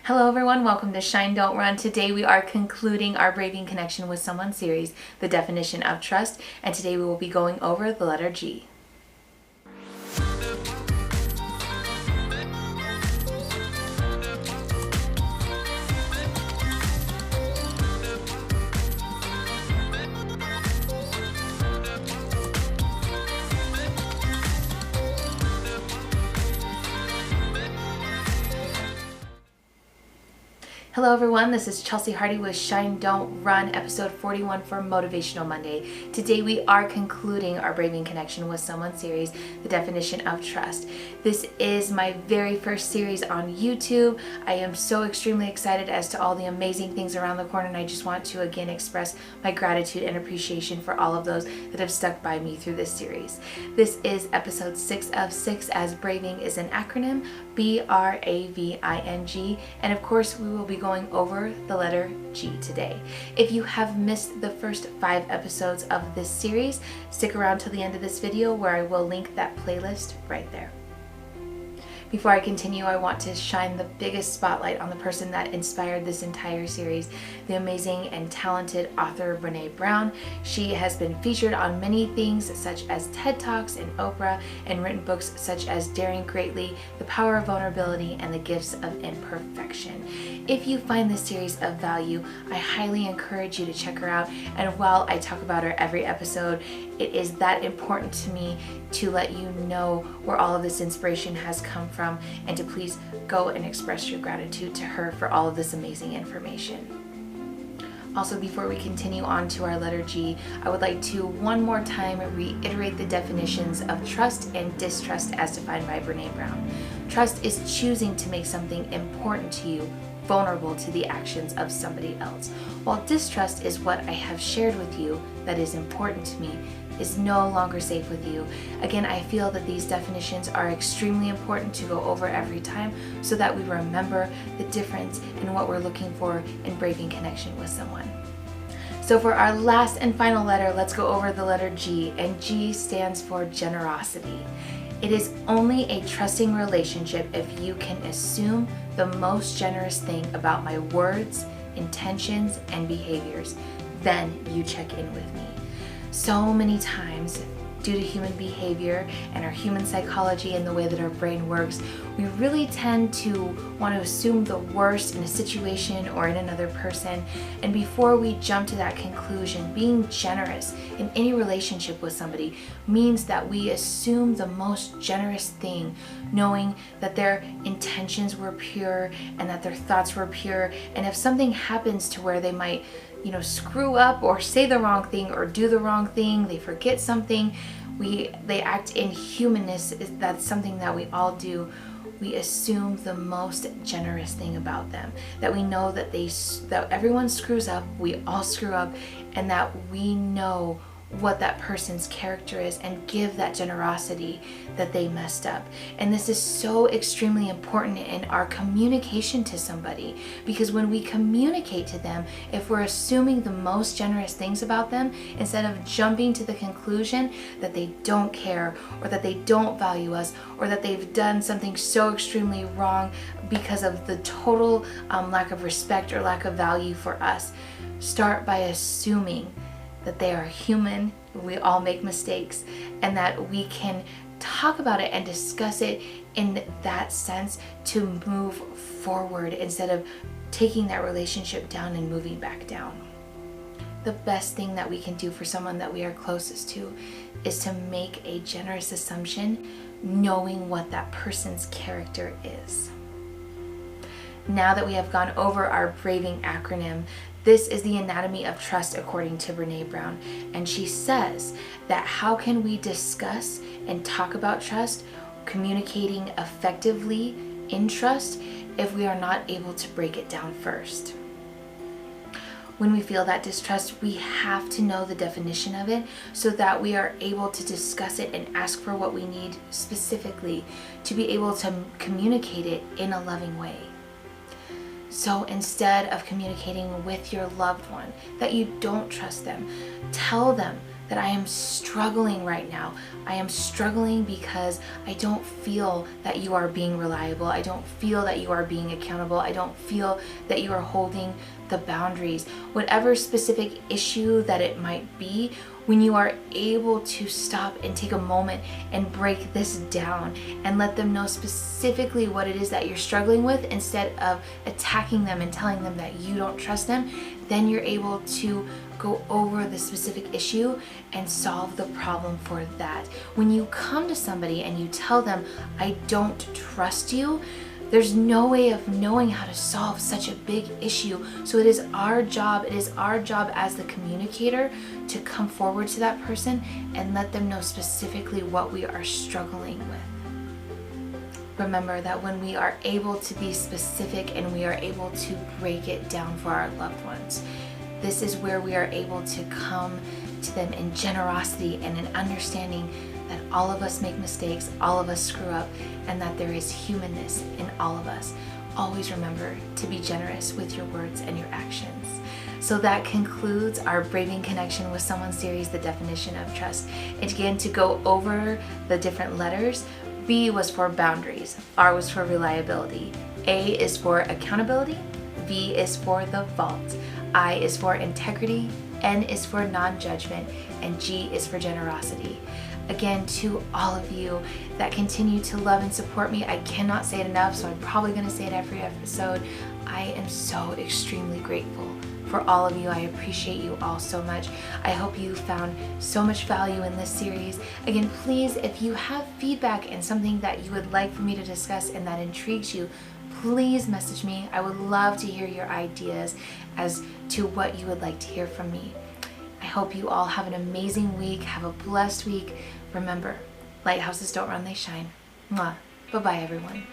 Hello everyone, welcome to Shine Don't Run. Today we are concluding our Braving Connection with Someone series, the definition of trust, and today we will be going over the letter G. Hello everyone, this is Chelsea Hardy with Shine Don't Run, episode 41 for Motivational Monday. Today we are concluding our Braving Connection with Someone series, the definition of trust. This is my very first series on YouTube. I am so extremely excited as to all the amazing things around the corner, and I just want to again express my gratitude and appreciation for all of those that have stuck by me through this series. This is episode 6 of 6, as Braving is an acronym, B.R.A.V.I.N.G, and of course we will be going over the letter G today. If you have missed the first 5 episodes of this series, stick around till the end of this video where I will link that playlist right there. Before I continue, I want to shine the biggest spotlight on the person that inspired this entire series, the amazing and talented author Brene Brown. She has been featured on many things such as TED Talks and Oprah, and written books such as Daring Greatly, The Power of Vulnerability, and The Gifts of Imperfection. If you find this series of value, I highly encourage you to check her out, and while I talk about her every episode, it is that important to me to let you know where all of this inspiration has come from, and to please go and express your gratitude to her for all of this amazing information. Also, before we continue on to our letter G, I would like to one more time reiterate the definitions of trust and distrust as defined by Brene Brown. Trust is choosing to make something important to you vulnerable to the actions of somebody else, while distrust is what I have shared with you that is important to me is no longer safe with you. Again, I feel that these definitions are extremely important to go over every time so that we remember the difference in what we're looking for in Braving Connection with someone. So for our last and final letter, let's go over the letter G, and G stands for generosity. It is only a trusting relationship if you can assume the most generous thing about my words, intentions, and behaviors. Then you check in with me. So many times, due to human behavior and our human psychology and the way that our brain works, we really tend to want to assume the worst in a situation or in another person. And before we jump to that conclusion, being generous in any relationship with somebody means that we assume the most generous thing, knowing that their intentions were pure and that their thoughts were pure. And if something happens to where they might screw up or say the wrong thing or do the wrong thing, they forget something, they act in humanness. That's something that we all do. We assume the most generous thing about them, that we know that everyone screws up, we all screw up, and that we know what that person's character is and give that generosity that they messed up. And this is so extremely important in our communication to somebody, because when we communicate to them, if we're assuming the most generous things about them instead of jumping to the conclusion that they don't care or that they don't value us or that they've done something so extremely wrong because of the total lack of respect or lack of value for us, start by assuming that they are human, we all make mistakes, and that we can talk about it and discuss it in that sense to move forward instead of taking that relationship down and moving back down. The best thing that we can do for someone that we are closest to is to make a generous assumption, knowing what that person's character is. Now that we have gone over our Braving acronym, this is the anatomy of trust according to Brene Brown, and she says that how can we discuss and talk about trust, communicating effectively in trust, if we are not able to break it down first? When we feel that distrust, we have to know the definition of it so that we are able to discuss it and ask for what we need specifically to be able to communicate it in a loving way. So instead of communicating with your loved one that you don't trust them, tell them that I am struggling right now. I am struggling because I don't feel that you are being reliable. I don't feel that you are being accountable. I don't feel that you are holding the boundaries. Whatever specific issue that it might be, when you are able to stop and take a moment and break this down and let them know specifically what it is that you're struggling with instead of attacking them and telling them that you don't trust them, then you're able to go over the specific issue and solve the problem for that. When you come to somebody and you tell them, I don't trust you, there's no way of knowing how to solve such a big issue. So it is our job as the communicator to come forward to that person and let them know specifically what we are struggling with. Remember that when we are able to be specific and we are able to break it down for our loved ones, this is where we are able to come to them in generosity and in understanding that all of us make mistakes, all of us screw up, and that there is humanness in all of us. Always remember to be generous with your words and your actions. So that concludes our B.R.A.V.I.N.G Connection with Someone series, the definition of trust. And again, to go over the different letters, B was for boundaries, R was for reliability, A is for accountability, V is for the vault, I is for integrity, N is for non-judgment, and G is for generosity. Again, to all of you that continue to love and support me, I cannot say it enough, so I'm probably going to say it every episode. I am so extremely grateful for all of you. I appreciate you all so much. I hope you found so much value in this series. Again, please, if you have feedback and something that you would like for me to discuss and that intrigues you, please message me. I would love to hear your ideas as to what you would like to hear from me. I hope you all have an amazing week. Have a blessed week. Remember, lighthouses don't run, they shine. Mwah. Bye-bye, everyone.